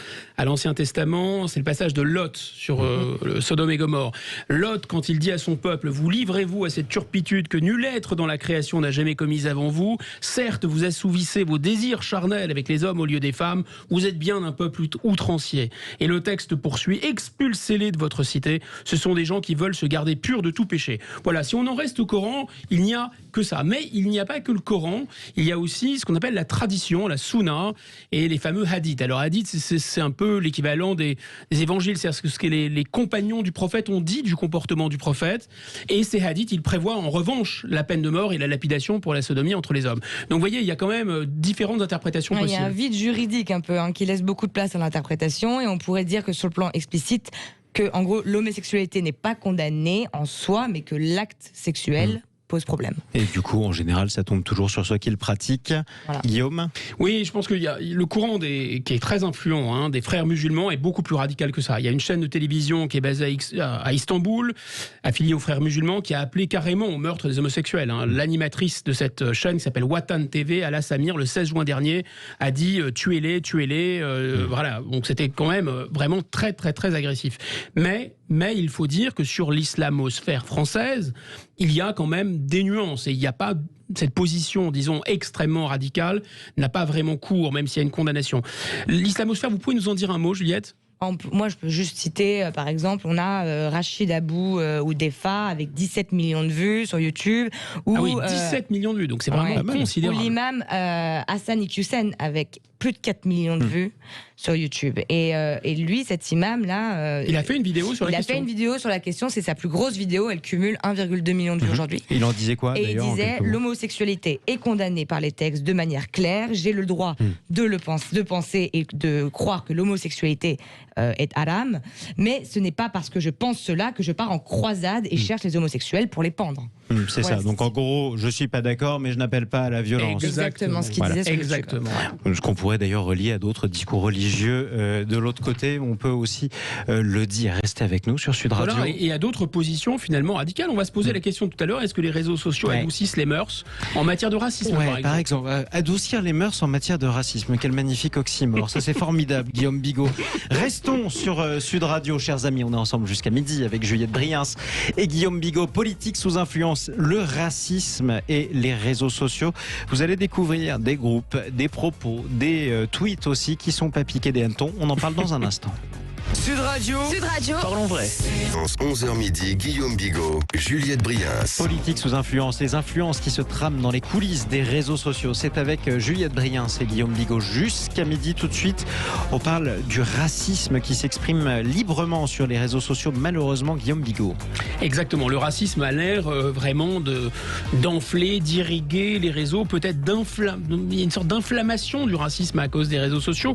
l'Ancien Testament. C'est le passage de Lot sur le Sodome et Gomorrhe. Lot, quand il dit à son peuple, vous livrez-vous à cette turpitude que nul être dans la création n'a jamais commise avant vous. Certes, vous assouvissez vos désirs charnels avec les hommes au lieu des femmes. Vous êtes bien un peuple outrancier. Et le texte poursuit, expulsez-les de votre cité, ce sont des gens qui veulent se garder purs de tout péché. Voilà, si on en reste au Coran, il n'y a que ça. Mais il n'y a pas que le Coran, il y a aussi ce qu'on appelle la tradition, la sunna, et les fameux hadiths. Alors hadith, c'est un peu l'équivalent des évangiles, c'est ce que les compagnons du prophète ont dit du comportement du prophète, et ces hadiths, ils prévoient en revanche la peine de mort et la lapidation pour la sodomie entre les hommes. Donc vous voyez, il y a quand même différentes interprétations possibles. Il y a un vide juridique un peu, qui laisse beaucoup de place à l'interprétation, et on pourrait dire que sur le plan explicite, que en gros l'homosexualité n'est pas condamnée en soi, mais que l'acte sexuel pose problème. Et du coup, en général, ça tombe toujours sur ceux qui le pratiquent. Voilà. Guillaume ? Oui, je pense qu'il y a le courant qui est très influent, des frères musulmans, est beaucoup plus radical que ça. Il y a une chaîne de télévision qui est basée à Istanbul, affiliée aux frères musulmans, qui a appelé carrément au meurtre des homosexuels. L'animatrice de cette chaîne, qui s'appelle Watan TV, Ala Samir, le 16 juin dernier, a dit tuez-les. Voilà, donc c'était quand même vraiment très, très, très agressif. Mais il faut dire que sur l'islamosphère française, il y a quand même des nuances et il n'y a pas cette position, disons, extrêmement radicale, n'a pas vraiment cours, même s'il y a une condamnation. L'islamosphère, vous pouvez nous en dire un mot, Juliette ? Moi, je peux juste citer, par exemple, on a Rachid Abou Oudefa avec 17 millions de vues sur YouTube. Ah oui, 17 millions de vues, donc c'est vraiment considérable. Ou l'imam Hassan Iqiyoussen avec plus de 4 millions de vues sur YouTube. Et lui, cet imam-là... il a fait une vidéo sur la question. Il a fait une vidéo sur la question, c'est sa plus grosse vidéo, elle cumule 1,2 million de vues aujourd'hui. Il en disait quoi, d'ailleurs? Et il disait, l'homosexualité est condamnée par les textes de manière claire, j'ai le droit de penser et de croire que l'homosexualité est haram, mais ce n'est pas parce que je pense cela que je pars en croisade et cherche les homosexuels pour les pendre. C'est ça, donc en gros, je suis pas d'accord, mais je n'appelle pas à la violence. Exactement ce qu'il disait sur Exactement. Ce qu'on pourrait d'ailleurs relier à d'autres discours religieux. De l'autre côté, on peut aussi le dire. Restez avec nous sur Sud Radio. Voilà, et à d'autres positions finalement radicales. On va se poser la question tout à l'heure, est-ce que les réseaux sociaux adoucissent les mœurs en matière de racisme, par exemple, adoucir les mœurs en matière de racisme. Quel magnifique oxymore. Ça, c'est formidable, Guillaume Bigot. Restons sur Sud Radio, chers amis. On est ensemble jusqu'à midi avec Juliette Briens et Guillaume Bigot. Politique sous influence, le racisme et les réseaux sociaux. Vous allez découvrir des groupes, des propos, des tweets aussi qui sont pas piqués des hannetons. On en parle dans un instant. Sud Radio. Parlons vrai. 11h midi, Guillaume Bigot, Juliette Briens. Politique sous influence, les influences qui se trament dans les coulisses des réseaux sociaux. C'est avec Juliette Briens et Guillaume Bigot jusqu'à midi. Tout de suite, on parle du racisme qui s'exprime librement sur les réseaux sociaux. Malheureusement, Guillaume Bigot. Exactement. Le racisme a l'air vraiment d'enfler, d'irriguer les réseaux. Peut-être il y a une sorte d'inflammation du racisme à cause des réseaux sociaux.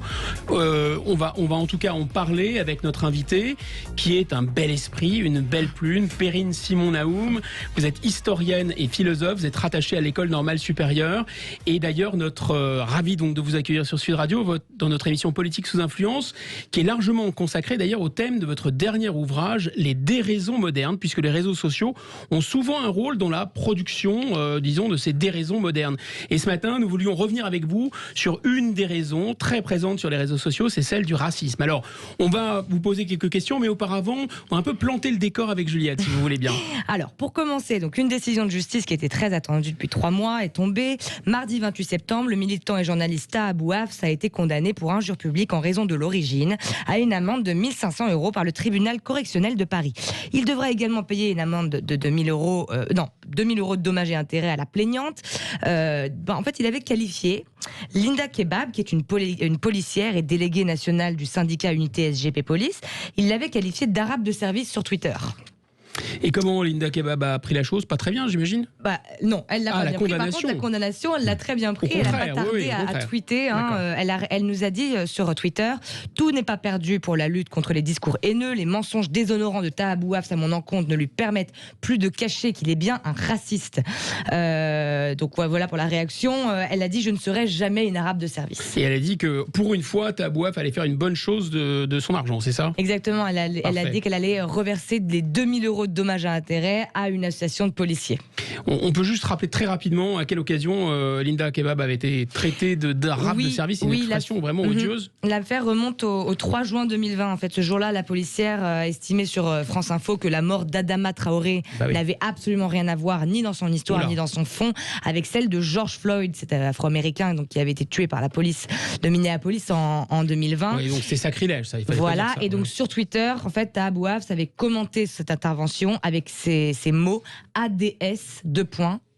On va en tout cas en parler avec notre invité, qui est un bel esprit, une belle plume, Perrine Simon-Naoum. Vous êtes historienne et philosophe, vous êtes rattachée à l'École normale supérieure. Et d'ailleurs, ravi donc de vous accueillir sur Sud Radio, dans notre émission Politique sous influence, qui est largement consacrée d'ailleurs au thème de votre dernier ouvrage, les déraisons modernes, puisque les réseaux sociaux ont souvent un rôle dans la production, disons, de ces déraisons modernes. Et ce matin, nous voulions revenir avec vous sur une des raisons très présentes sur les réseaux sociaux, c'est celle du racisme. Alors, on va va vous poser quelques questions, mais auparavant, on va un peu planter le décor avec Juliette, si vous voulez bien. Alors, pour commencer, donc une décision de justice qui était très attendue depuis 3 mois est tombée. Mardi 28 septembre, le militant et journaliste Taha Abou Hafs a été condamné pour injure publique en raison de l'origine à une amende de 1 500 € par le tribunal correctionnel de Paris. Il devra également payer une amende de 2 000 € de dommages et intérêts à la plaignante. En fait, il avait qualifié Linda Kebab, qui est une policière et déléguée nationale du syndicat Unité SGP Police, il l'avait qualifiée d'arabe de service sur Twitter. Et comment Linda Kebab a pris la chose? Pas très bien, j'imagine. Non, elle l'a pas bien pris. Par contre, la condamnation, elle l'a très bien pris. Elle n'a pas tardé à tweeter. Elle nous a dit sur Twitter: tout n'est pas perdu pour la lutte contre les discours haineux. Les mensonges déshonorants de Taha Abou Hafs à mon encontre ne lui permettent plus de cacher qu'il est bien un raciste. Donc voilà pour la réaction. Elle a dit: je ne serai jamais une arabe de service. Et elle a dit que pour une fois, Taha Abou Hafs allait faire une bonne chose de son argent, c'est ça? Exactement. Elle a dit qu'elle allait reverser les 2 000 € de dommages à intérêts à une association de policiers. On peut juste rappeler très rapidement à quelle occasion Linda Kebab avait été traitée d'arabe de service, une expression vraiment odieuse. L'affaire remonte au 3 juin 2020. En fait, ce jour-là, la policière a estimé sur France Info que la mort d'Adama Traoré n'avait absolument rien à voir, ni dans son histoire, ni dans son fond, avec celle de George Floyd, cet afro-américain donc, qui avait été tué par la police de Minneapolis en 2020. Oui, donc c'est sacrilège, ça. Il fallait voilà, pas dire ça, et donc sur Twitter, en fait, Taha Abou Hafs avait commenté cette intervention avec ces mots ADS,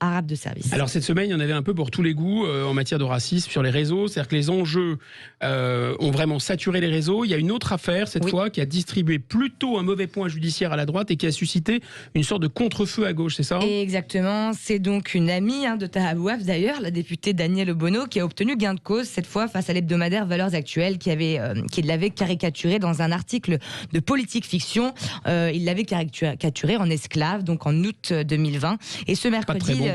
arabe de service. Alors cette semaine, il y en avait un peu pour tous les goûts en matière de racisme sur les réseaux. C'est-à-dire que les enjeux ont vraiment saturé les réseaux. Il y a une autre affaire, cette fois, qui a distribué plutôt un mauvais point judiciaire à la droite et qui a suscité une sorte de contre-feu à gauche, c'est ça? Exactement. C'est donc une amie de Taha Abou Hafs, d'ailleurs, la députée Danielle Obono, qui a obtenu gain de cause, cette fois face à l'hebdomadaire Valeurs Actuelles, qui l'avait caricaturé dans un article de Politique Fiction. Il l'avait caricaturé en esclave, donc en août 2020. Et ce mercredi,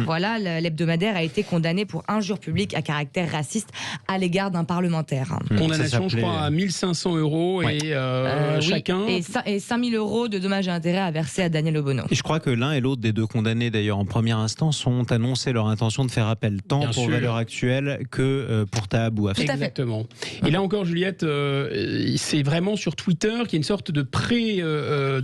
voilà, l'hebdomadaire a été condamné pour injure publique à caractère raciste à l'égard d'un parlementaire. Condamnation, je crois, à 1 500 € et chacun. Et 5 000 € de dommages et intérêts à verser à Daniel Obono. Et je crois que l'un et l'autre des deux condamnés, d'ailleurs, en première instance, ont annoncé leur intention de faire appel, tant pour Valeurs Actuelles que pour Taha Abou Hafs. Exactement. Et là encore, Juliette, c'est vraiment sur Twitter qu'il y a une sorte de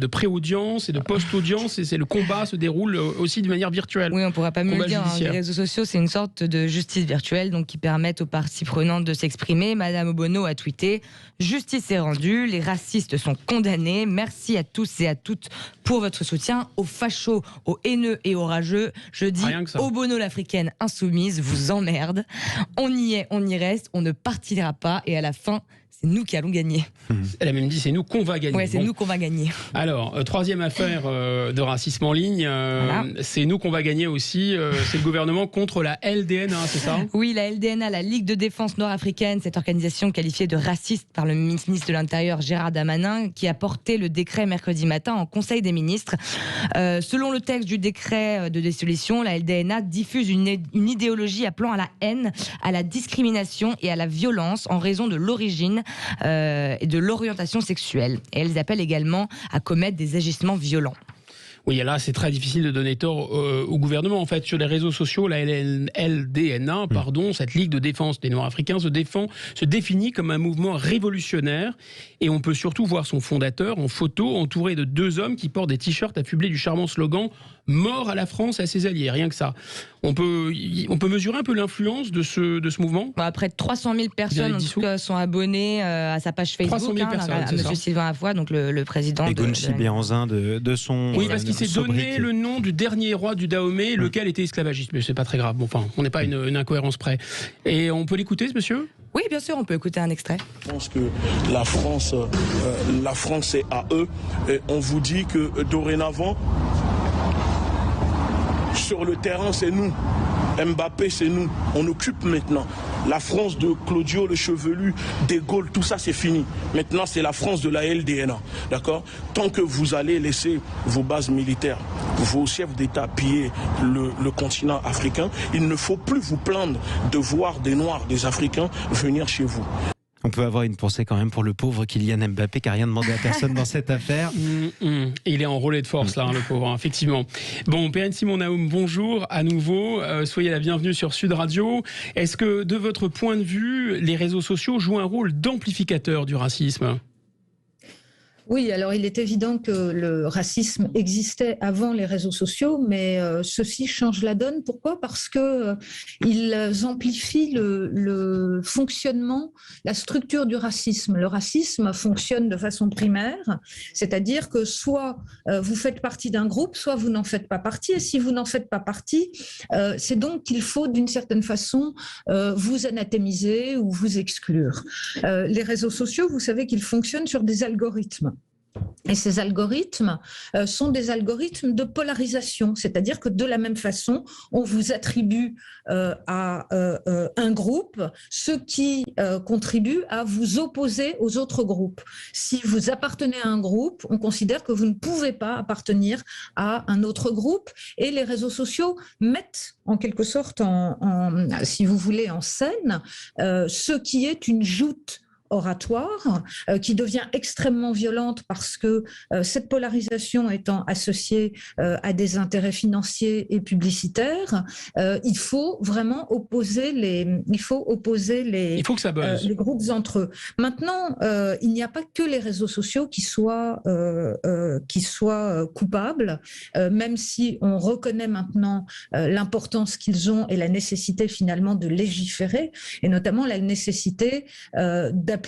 pré-audience et de post-audience, et le combat se déroule aussi de manière virtuelle. Oui, on ne pourra pas mieux le dire. Les réseaux sociaux, c'est une sorte de justice virtuelle, donc qui permettent aux parties prenantes de s'exprimer. Madame Obono a tweeté: justice est rendue, les racistes sont condamnés. Merci à tous et à toutes pour votre soutien. Aux fachos, aux haineux et aux rageux, je dis: Obono l'africaine insoumise vous emmerde. On y est, on y reste, on ne partira pas. Et à la fin, c'est nous qui allons gagner. Elle a même dit: c'est nous qu'on va gagner. Ouais, c'est nous qu'on va gagner. Alors, troisième affaire de racisme en ligne, c'est nous qu'on va gagner aussi. C'est le gouvernement contre la LDNA, c'est ça? Oui, la LDNA, la Ligue de défense nord-africaine, cette organisation qualifiée de raciste par le ministre de l'Intérieur Gérald Darmanin, qui a porté le décret mercredi matin en Conseil des ministres. Selon le texte du décret de dissolution, la LDNA diffuse une idéologie appelant à la haine, à la discrimination et à la violence en raison de l'origine et de l'orientation sexuelle. Et elles appellent également à commettre des agissements violents. Oui, là, c'est très difficile de donner tort au gouvernement. En fait, sur les réseaux sociaux, la LDNA, cette Ligue de défense des Nord-Africains, se définit comme un mouvement révolutionnaire. Et on peut surtout voir son fondateur en photo, entouré de 2 hommes qui portent des t-shirts affublés du charmant slogan « Mort à la France et à ses alliés ». Rien que ça. On peut mesurer un peu l'influence de ce mouvement. Près de 300 000 personnes en tout cas, sont abonnées à sa page Facebook. 300 000 personnes, à M. Sylvain Afoy, donc le président et Gounchi Bianzin de son... Oui, parce qu'il s'est donné le nom du dernier roi du Dahomey, lequel était esclavagiste. Mais c'est pas très grave. Bon, enfin, on n'est pas une incohérence près. Et on peut l'écouter, ce monsieur ? Oui, bien sûr, on peut écouter un extrait. Je pense que la France est à eux. Et on vous dit que dorénavant, sur le terrain, c'est nous. Mbappé, c'est nous. On occupe maintenant. La France de Claudio, le chevelu, De Gaulle, tout ça, c'est fini. Maintenant, c'est la France de la LDNA. D'accord ? Tant que vous allez laisser vos bases militaires, vos chefs d'État piller le continent africain, il ne faut plus vous plaindre de voir des Noirs, des Africains venir chez vous. On peut avoir une pensée quand même pour le pauvre Kylian Mbappé qui n'a rien demandé à personne dans cette affaire. Il est en relais de force là, le pauvre, effectivement. Bon, Perrine Simon Naoum, bonjour à nouveau. Soyez la bienvenue sur Sud Radio. Est-ce que, de votre point de vue, les réseaux sociaux jouent un rôle d'amplificateur du racisme ? Oui, alors il est évident que le racisme existait avant les réseaux sociaux, mais ceci change la donne. Pourquoi ? Parce que ils amplifient le fonctionnement, la structure du racisme. Le racisme fonctionne de façon primaire, c'est-à-dire que soit vous faites partie d'un groupe, soit vous n'en faites pas partie. Et si vous n'en faites pas partie, c'est donc qu'il faut d'une certaine façon vous anathémiser ou vous exclure. Les réseaux sociaux, vous savez qu'ils fonctionnent sur des algorithmes. Et ces algorithmes sont des algorithmes de polarisation, c'est-à-dire que de la même façon, on vous attribue à un groupe ce qui contribue à vous opposer aux autres groupes. Si vous appartenez à un groupe, on considère que vous ne pouvez pas appartenir à un autre groupe. Et les réseaux sociaux mettent en quelque sorte, si vous voulez, en scène ce qui est une joute oratoire qui devient extrêmement violente parce que cette polarisation étant associée à des intérêts financiers et publicitaires, il faut vraiment opposer les groupes entre eux. Maintenant, il n'y a pas que les réseaux sociaux qui soient coupables, même si on reconnaît maintenant l'importance qu'ils ont et la nécessité finalement de légiférer, et notamment la nécessité d'appliquer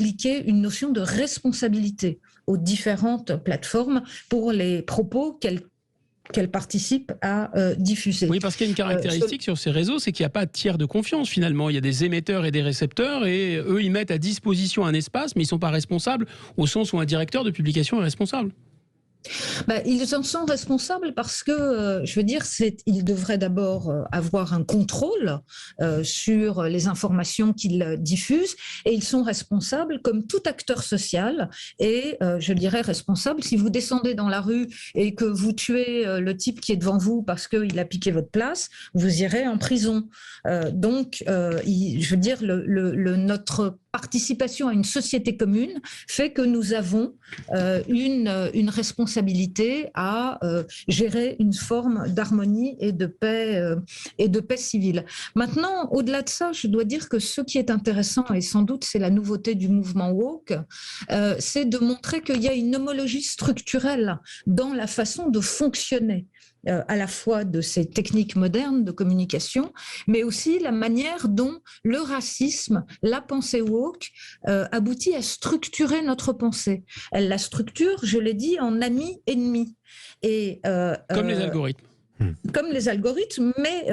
une notion de responsabilité aux différentes plateformes pour les propos qu'elles participent à diffuser. Oui, parce qu'il y a une caractéristique sur ces réseaux, c'est qu'il n'y a pas de tiers de confiance finalement. Il y a des émetteurs et des récepteurs et eux, ils mettent à disposition un espace, mais ils ne sont pas responsables au sens où un directeur de publication est responsable. Ils en sont responsables parce que, je veux dire, ils devraient d'abord avoir un contrôle sur les informations qu'ils diffusent, et ils sont responsables comme tout acteur social, et je dirais responsable si vous descendez dans la rue et que vous tuez le type qui est devant vous parce qu'il a piqué votre place, vous irez en prison. Donc, je veux dire, notre participation à une société commune fait que nous avons une responsabilité à gérer une forme d'harmonie et de paix civile. Maintenant, au-delà de ça, je dois dire que ce qui est intéressant, et sans doute c'est la nouveauté du mouvement woke, c'est de montrer qu'il y a une homologie structurelle dans la façon de fonctionner à la fois de ces techniques modernes de communication, mais aussi la manière dont le racisme, la pensée woke, aboutit à structurer notre pensée. Elle la structure, je l'ai dit, en amis-ennemis. Comme les algorithmes. Comme les algorithmes, mais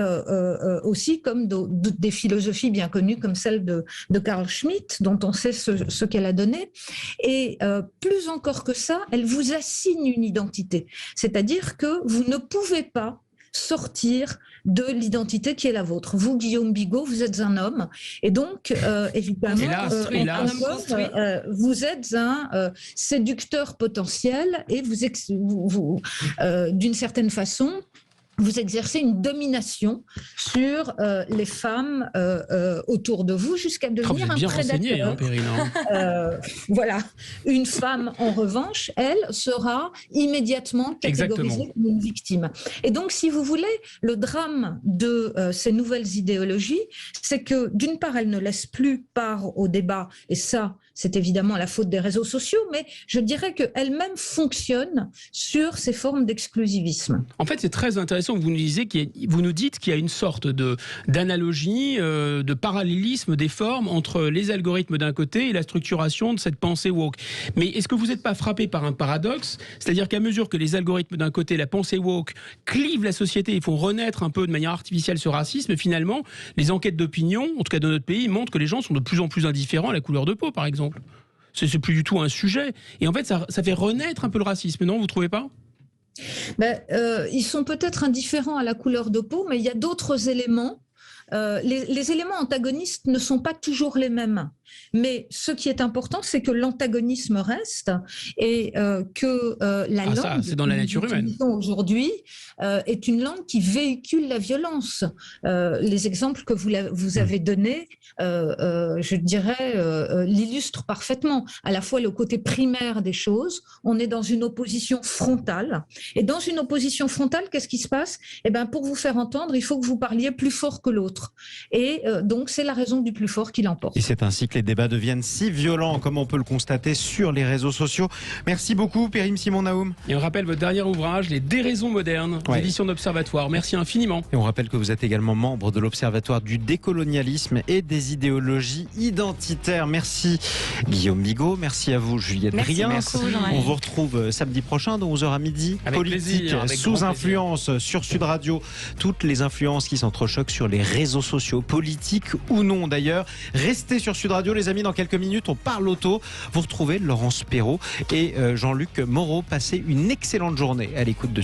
aussi comme des philosophies bien connues comme celle de Carl Schmitt, dont on sait ce qu'elle a donné. Et plus encore que ça, elle vous assigne une identité. C'est-à-dire que vous ne pouvez pas sortir de l'identité qui est la vôtre. Vous, Guillaume Bigot, vous êtes un homme, et donc, évidemment, vous êtes un séducteur potentiel, et vous d'une certaine façon, vous exercez une domination sur les femmes autour de vous jusqu'à devenir un prédateur. Voilà. Une femme, en revanche, elle sera immédiatement catégorisée comme une victime. Et donc, si vous voulez, le drame de ces nouvelles idéologies, c'est que d'une part, elles ne laissent plus part au débat, et ça, c'est évidemment la faute des réseaux sociaux, mais je dirais qu'elles-mêmes fonctionnent sur ces formes d'exclusivisme. En fait, c'est très intéressant que vous nous dites qu'il y a une sorte d'analogie, de parallélisme des formes entre les algorithmes d'un côté et la structuration de cette pensée woke. Mais est-ce que vous n'êtes pas frappé par un paradoxe ? C'est-à-dire qu'à mesure que les algorithmes d'un côté, la pensée woke, clivent la société et font renaître un peu de manière artificielle ce racisme, finalement, les enquêtes d'opinion, en tout cas dans notre pays, montrent que les gens sont de plus en plus indifférents à la couleur de peau, par exemple. C'est plus du tout un sujet. Et en fait, ça fait renaître un peu le racisme, non ? Vous ne trouvez pas ? Ils sont peut-être indifférents à la couleur de peau, mais il y a d'autres éléments. Les éléments antagonistes ne sont pas toujours les mêmes. Mais ce qui est important, c'est que l'antagonisme reste et que la langue c'est dans la nature humaine aujourd'hui est une langue qui véhicule la violence. Les exemples que vous avez donnés, je dirais, l'illustrent parfaitement. À la fois le côté primaire des choses, on est dans une opposition frontale. Et dans une opposition frontale, qu'est-ce qui se passe ? Eh bien, pour vous faire entendre, il faut que vous parliez plus fort que l'autre. l'autre. Et donc, c'est la raison du plus fort qui l'emporte. Et c'est ainsi que les débats deviennent si violents, comme on peut le constater sur les réseaux sociaux. Merci beaucoup, Périm Simon Naoum. Et on rappelle votre dernier ouvrage, Les déraisons modernes, éditions d'Observatoire. Merci infiniment. Et on rappelle que vous êtes également membre de l'Observatoire du décolonialisme et des idéologies identitaires. Merci Guillaume Bigot, merci à vous Juliette Briens. On vous retrouve samedi prochain de 11h à midi. Avec Politique plaisir, sous influence sur Sud Radio. Toutes les influences qui s'entrechoquent sur les réseaux sociaux, politiques ou non d'ailleurs. Restez sur Sud Radio les amis, dans quelques minutes on parle auto. Vous retrouvez Laurence Perrault et Jean-Luc Moreau. Passez une excellente journée à l'écoute de